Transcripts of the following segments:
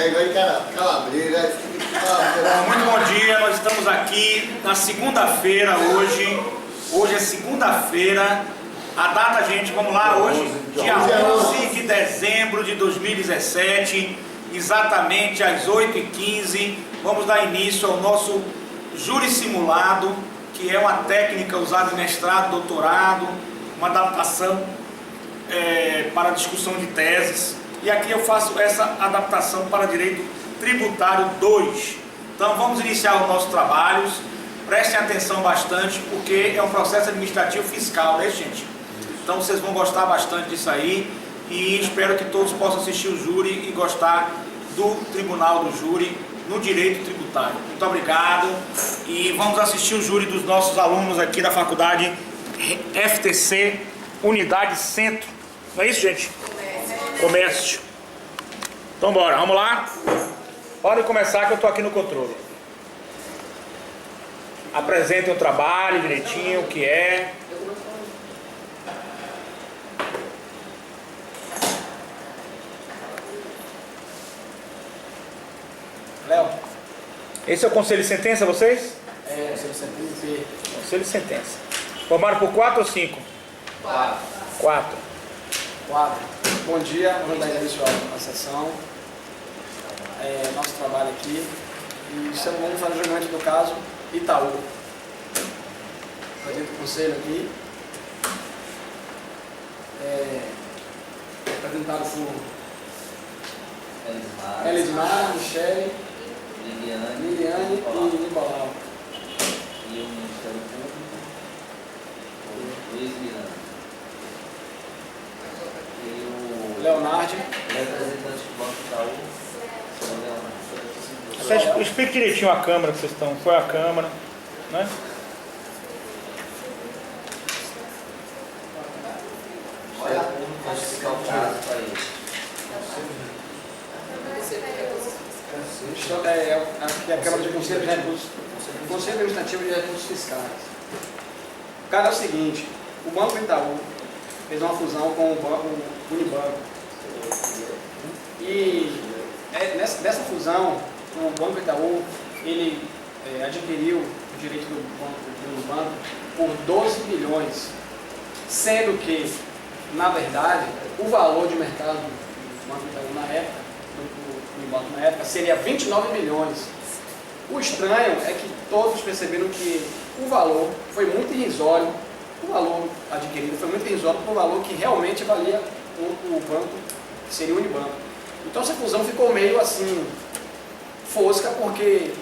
Muito bom dia, nós estamos aqui na segunda-feira hoje. Hoje é segunda-feira. A data, gente, vamos lá, hoje, dia 11 de dezembro de 2017, exatamente às 8h15, vamos dar início ao nosso júri simulado, que é uma técnica usada em mestrado, doutorado, uma adaptação para discussão de teses. E aqui eu faço essa adaptação para direito tributário 2. Então vamos iniciar os nossos trabalhos. Prestem atenção bastante, porque é um processo administrativo fiscal, né, gente? Então vocês vão gostar bastante disso aí. E espero que todos possam assistir o júri e gostar do Tribunal do Júri no direito tributário. Muito obrigado. E vamos assistir o júri dos nossos alunos aqui da faculdade FTC, Unidade Centro. Não é isso, gente? Comércio. Então bora, vamos lá? Podem começar que eu estou aqui no controle. Apresentem o trabalho direitinho, o que é. Léo, esse é o conselho de sentença, vocês? É, conselho de sentença. Conselho de sentença. Formaram por 4 ou 5? 4. 4. Bom dia, vamos dar início à sessão. Nosso trabalho aqui. E vamos fazer o julgamento do caso Itaú. Presidente do conselho aqui. Apresentado por Elismar, Michele, Liliane e Nicolau. E o Ministério Público, Luiz Miranda. E o Leonardo. representante do Banco Itaú, seu Leonardo. Explique direitinho a câmara que vocês estão. Foi a câmara, né? Olha, pode explicar o caso para ele. Aqui é a Câmara de Conselho de Recursos, Conselho Administrativo de Recursos Fiscais. O caso é o seguinte: o Banco Itaú fez uma fusão com o Unibanco. E nessa fusão, o Banco Itaú ele adquiriu o direito do Unibanco por 12 bilhões, sendo que, na verdade, o valor de mercado do Banco Itaú na época, do Unibanco na época, seria 29 milhões. O estranho é que todos perceberam que o valor foi muito irrisório, o valor adquirido foi muito irrisório para o valor que realmente valia o banco, que seria o Unibanco. Então essa fusão ficou meio assim, fosca, porque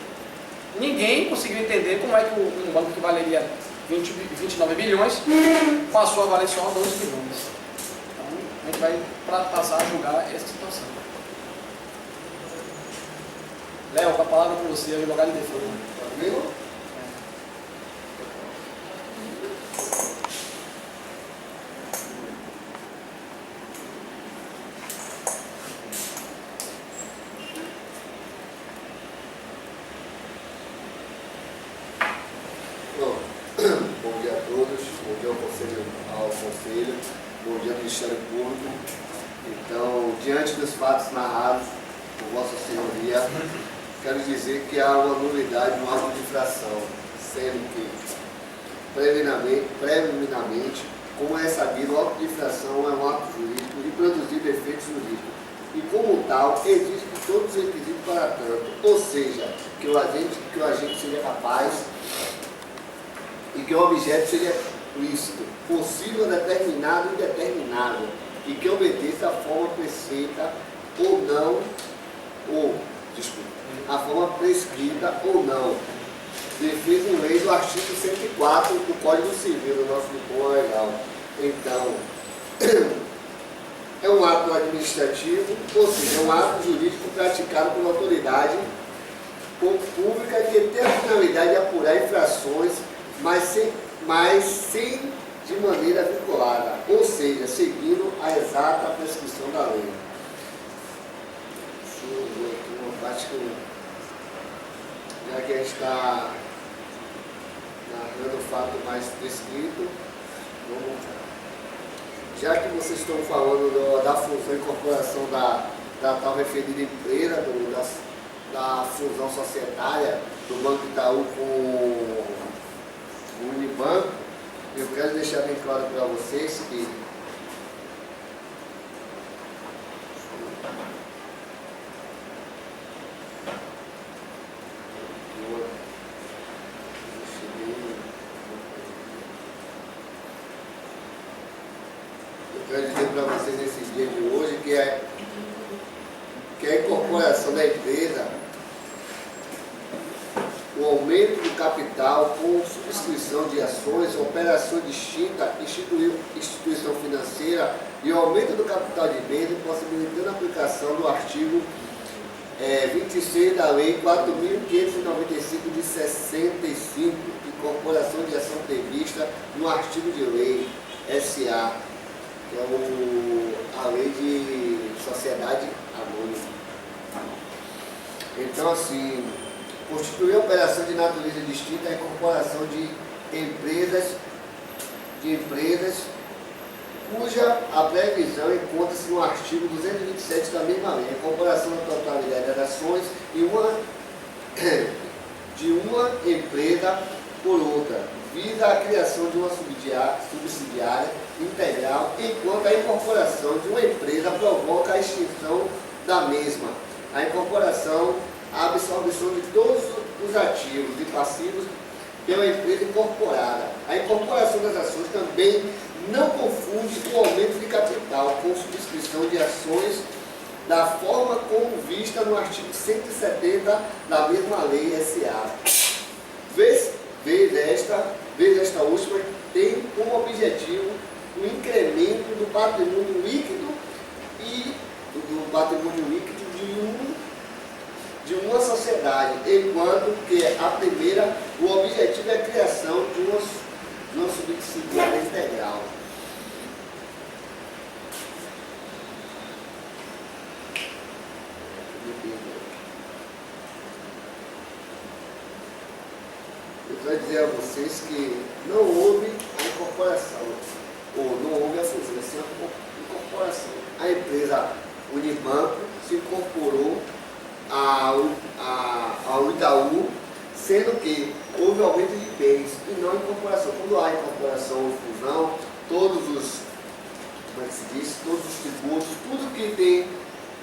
ninguém conseguiu entender como é que um banco que valeria 29 bilhões passou a valer só 12 bilhões. Então a gente vai passar a julgar essa situação. Léo, com a palavra com você, advogado de defesa. Comigo? Bom dia a todos, bom dia ao Conselho, bom dia ao Ministério Público. Então, diante dos fatos narrados por Vossa Senhoria, quero dizer que há uma nulidade no auto de infração, sendo que, preliminarmente, como é sabido, o auto de infração é um ato jurídico e produzido efeito jurídico. E, como tal, existe todos os requisitos para tanto, ou seja, que o agente seja capaz e que o objeto seja lícito, possível, determinado e indeterminado, e que obedeça a forma prescrita ou não, a forma prescrita ou não, defesa em lei do artigo 104 do Código Civil do nosso Diploma Legal. Então, é um ato administrativo, ou seja, é um ato jurídico praticado por uma autoridade pública que tem a finalidade de apurar infrações, mas sem de maneira vinculada, ou seja, seguindo a exata prescrição da lei. Deixa eu ver aqui uma parte que já que a gente está narrando o fato mais descrito, já que vocês estão falando da fusão e incorporação da da tal referida empresa, da fusão societária do Banco Itaú com o Unibanco, eu quero deixar bem claro para vocês que quero dizer para vocês nesse dia de hoje que a incorporação da empresa, o aumento do capital com subscrição de ações, operação distinta, instituição financeira e o aumento do capital de bens, possibilitando a aplicação do artigo 26 da Lei 4.595 de 65, incorporação de ação prevista no artigo de lei SA, que é a lei de sociedade anônima. Então, assim, constituir a operação de natureza distinta é a incorporação de empresas cuja a previsão encontra-se no artigo 227 da mesma lei, a incorporação da totalidade das ações de uma empresa por outra, visa a criação de uma subsidiária integral, enquanto a incorporação de uma empresa provoca a extinção da mesma. A incorporação, a absorção de todos os ativos e passivos pela empresa incorporada. A incorporação das ações também não confunde o aumento de capital com subscrição de ações da forma como vista no artigo 170 da mesma lei SA. Vez esta última tem como objetivo o incremento do patrimônio líquido de uma sociedade, enquanto que a primeira, o objetivo é a criação de uma subsidiária integral. Eu quero dizer a vocês que não houve a incorporação, ou não houve a fusão, sim a incorporação. A empresa Unibanco se incorporou ao Itaú, sendo que houve aumento de bens e não incorporação. Quando há incorporação ou fusão, todos os tributos, tudo que tem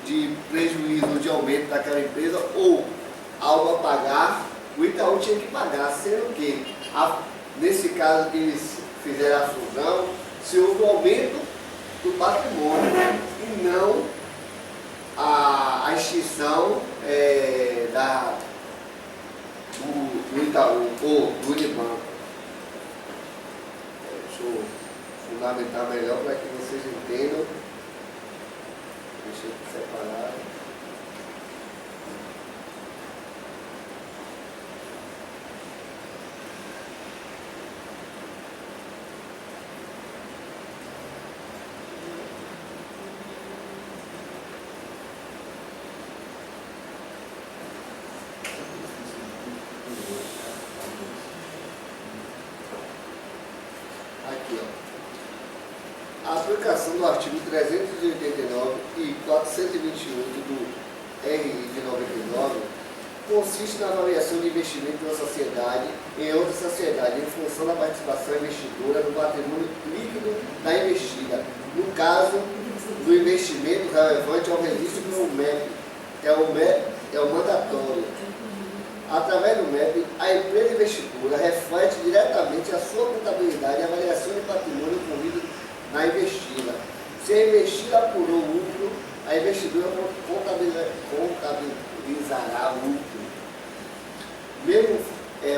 de prejuízo, de aumento daquela empresa ou algo a pagar, o Itaú tinha que pagar, sendo que, nesse caso que eles fizeram a fusão, se houve um aumento do patrimônio e não a extinção do Itaú ou do Unibanco. Deixa eu fundamentar melhor para que vocês entendam. Deixa eu separar. A aplicação do artigo 389 e 428 do RI de 99 consiste na avaliação de investimento de uma sociedade em outra sociedade em função da participação investidora no patrimônio líquido da investida. No caso do investimento relevante ao registro do MEP, é o mandatório. Através do MEP, a empresa investidora reflete diretamente a sua contabilidade e avaliação de patrimônio ocorrido na investida. Se a investida apurou lucro, a investidora contabilizará lucro. O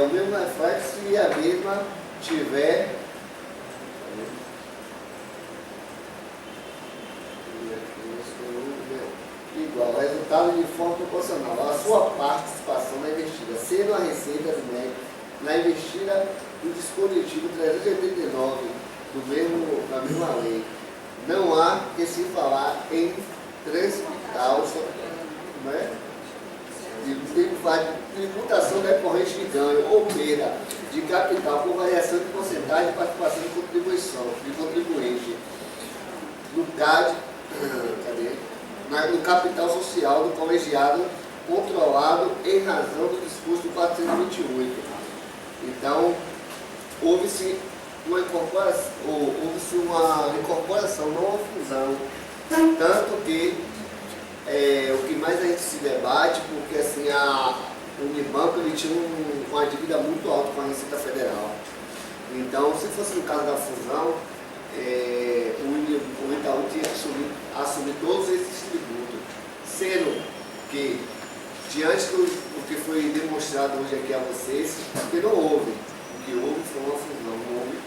mesmo reflexo se a mesma tiver igual, resultado de forma proporcional à sua participação na investida, sendo a receita do MEP na investida do dispositivo 389 da mesma lei. Não há que se falar em transitar de tributação decorrente de ganho ou perda de capital por variação de porcentagem de participação de contribuição de contribuinte. No no capital social do colegiado controlado em razão do disposto 428. Então, houve-se uma incorporação, não uma fusão. Tanto que o que mais a gente se debate, porque assim, o Unibanco ele tinha uma dívida muito alta com a Receita Federal. Então, se fosse no caso da fusão, o Itaú tinha que assumir todos esses tributos, sendo que, diante do que foi demonstrado hoje aqui a vocês, que não houve. O que houve foi uma fusão,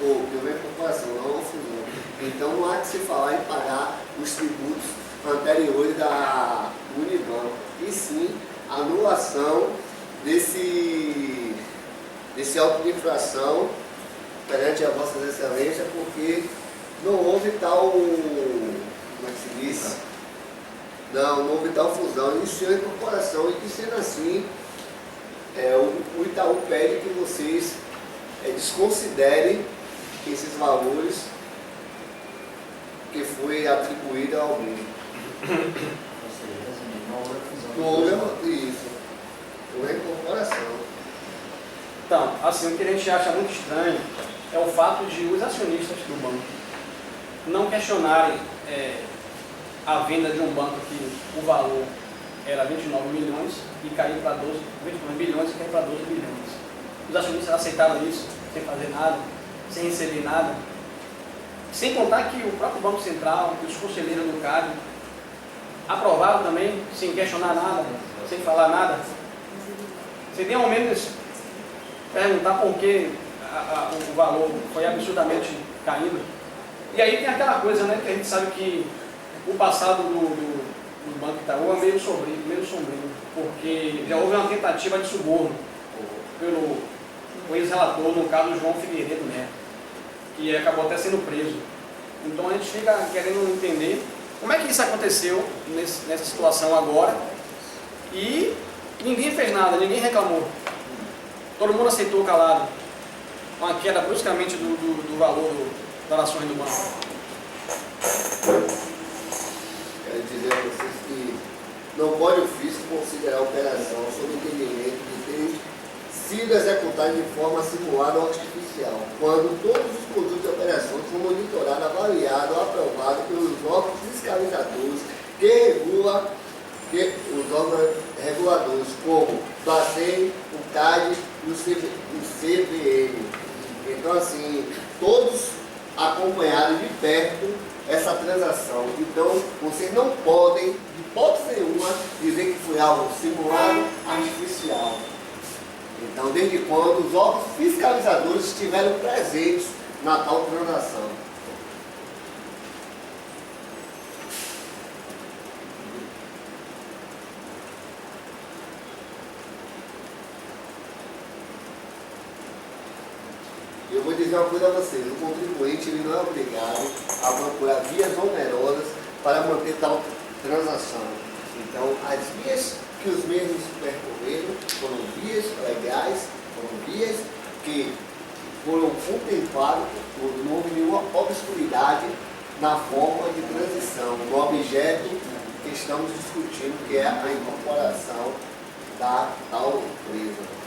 houve uma incorporação, não uma fusão. Então, não há que se falar em pagar os tributos anteriores da Unibanco, e sim a anulação desse auto de infração perante a Vossas Excelências, porque não houve tal, como é que se diz? Não houve tal fusão, iniciou a incorporação, e que sendo assim, o Itaú pede que vocês desconsiderem esses valores que foi atribuído ao bem. Não houve isso, houve a incorporação. Então, assim, o que a gente acha muito estranho é o fato de os acionistas do banco não questionarem a venda de um banco que o valor era 29 milhões e caiu para 29 bilhões e caiu para 12 bilhões. Os acionistas aceitaram isso sem fazer nada, sem receber nada. Sem contar que o próprio Banco Central e os conselheiros do CAD aprovaram também, sem questionar nada, sem falar nada. Sem nem ao menos perguntar por que o valor foi absurdamente caindo. E aí tem aquela coisa, né, que a gente sabe que o passado do Banco Itaú é meio sombrio, porque já houve uma tentativa de suborno pelo ex-relator, no caso João Figueiredo Neto, que acabou até sendo preso. Então a gente fica querendo entender como é que isso aconteceu nessa situação agora, e ninguém fez nada, ninguém reclamou. Todo mundo aceitou calado, com a queda bruscamente do valor das ações do banco. Quero dizer a vocês que não pode o fisco considerar a operação sob entendimento de ter sido executada de forma simulada ou artificial, quando todos os produtos de operações são monitorados, avaliados, aprovados pelos órgãos fiscalizadores os órgãos reguladores, como o Bacen, o CAD e o CVM. Então, assim, todos acompanharam de perto essa transação. Então, vocês não podem, de hipótese nenhuma, dizer que foi algo simulado, artificial. Então, desde quando os órgãos fiscalizadores estiveram presentes na tal transação. Eu vou dizer uma coisa a vocês, o contribuinte ele não é obrigado a procurar vias onerosas para manter tal transação. Então, as vias que os mesmos percorreram foram vias legais, foram vias que foram contempladas, não houve nenhuma obscuridade na forma de transição, no objeto que estamos discutindo, que é a incorporação da tal empresa.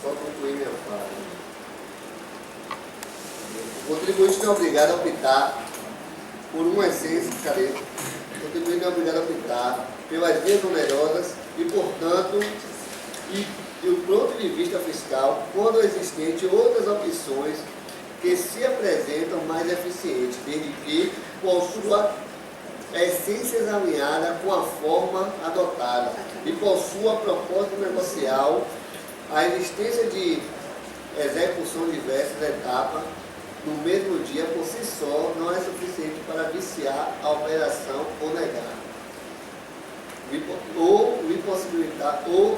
Só concluir minha fala. O contribuinte não é obrigado a optar por uma essência, o contribuinte não é obrigado a optar pelas vias onerosas e, portanto, do ponto de vista fiscal, quando existem outras opções que se apresentam mais eficientes, desde que possua a essência alinhada com a forma adotada e possua propósito negocial. A existência de execução de diversas etapas no mesmo dia por si só não é suficiente para viciar a operação ou negar, ou impossibilitar ou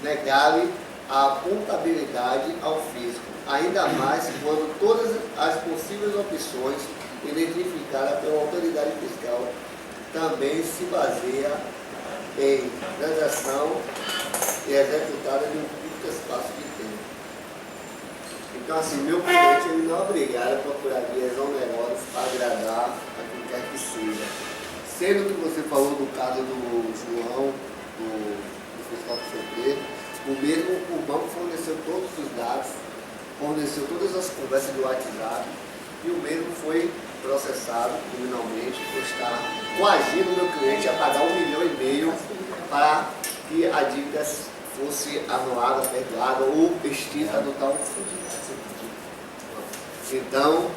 negar-lhe a apontabilidade ao fisco, ainda mais quando todas as possíveis opções identificadas pela autoridade fiscal também se baseia em transação e executada em um curto espaço de tempo. Então, assim, meu cliente ele não é obrigado a procurar vias onerosas para agradar a quem quer que seja. Sendo que você falou do caso do João, do fiscal do CP, o banco forneceu todos os dados, forneceu todas as conversas do WhatsApp e o mesmo foi processado criminalmente por estar coagindo o meu cliente a pagar 1,5 milhão para que a dívida fosse anulada, perdoada ou extinta do tal. Então,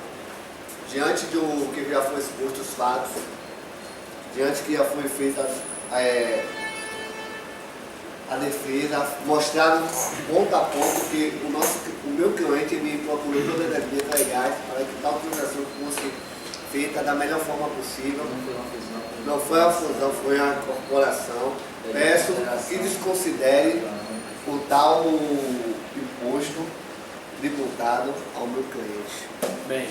diante do que já foi exposto os fatos, diante que já foi feita a defesa, mostrado ponto a ponto que o meu cliente me procurou todas as vias legais para que tal transação fosse feita da melhor forma possível. Não foi uma fusão, foi uma incorporação. Peço que desconsidere o tal imposto tributado ao meu cliente. Bem,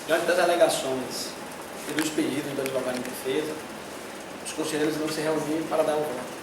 diante das alegações e dos pedidos do advogado em defesa, os conselheiros vão se reunir para dar o voto.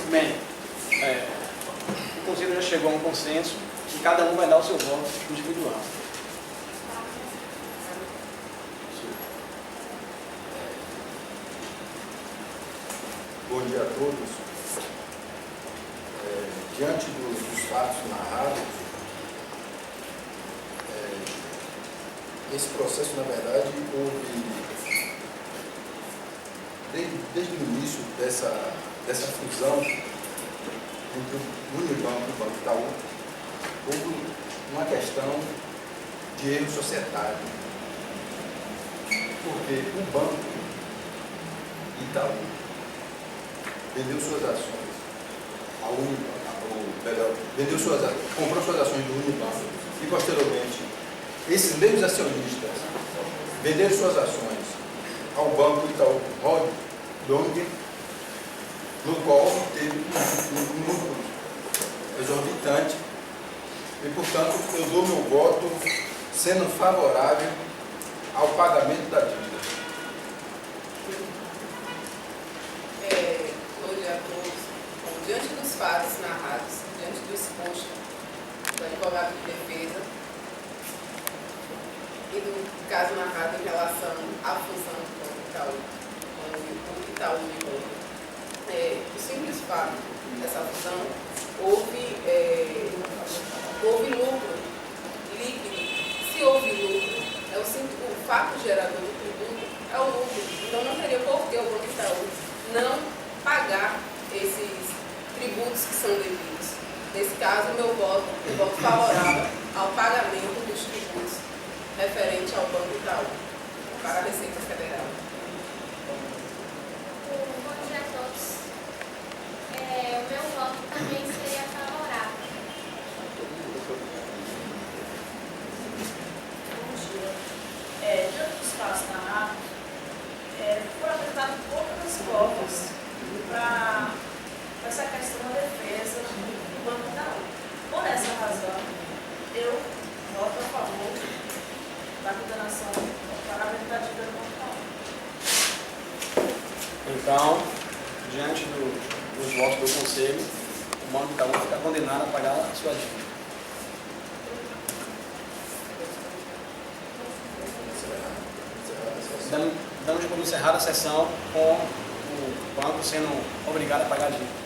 Bem, o conselho já chegou a um consenso e cada um vai dar o seu voto individual. Bom dia a todos. Diante dos fatos narrados, esse processo, na verdade, houve, desde o início dessa fusão entre o Unibanco e o Banco Itaú, houve uma questão de erro societário. Porque o Banco Itaú vendeu suas ações ao Unibanco, comprou suas ações do Unibanco e, posteriormente, esses mesmos acionistas venderam suas ações ao Banco Itaú Long, no qual teve um lucro exorbitante e, portanto, eu dou meu voto sendo favorável ao pagamento da dívida. Bom dia a todos. Bom, diante dos fatos narrados, diante do exposto do advogado de defesa e do caso narrado em relação à fusão com o Itaú, com o Itaú Unibanco, o simples fato dessa fusão, houve lucro líquido. Se houve lucro, o fato gerador do tributo é o lucro. Então não teria por que o Banco Itaú não pagar esses tributos que são devidos. Nesse caso, meu voto favorável ao pagamento dos tributos referente ao Banco Itaú para a Receita Federal. Bom dia a todos. O meu voto também seria favorável. Bom dia. Diante dos fatos narrados, foram apresentadas poucas provas para essa questão da defesa do Banco Itaú. Por essa razão, eu voto a favor da condenação parlamentativa do Banco Itaú. Então, diante dos votos do Conselho, o Banco Itaú fica condenado a pagar a sua dívida. Damos por encerrada a sessão com o banco sendo obrigado a pagar a dívida.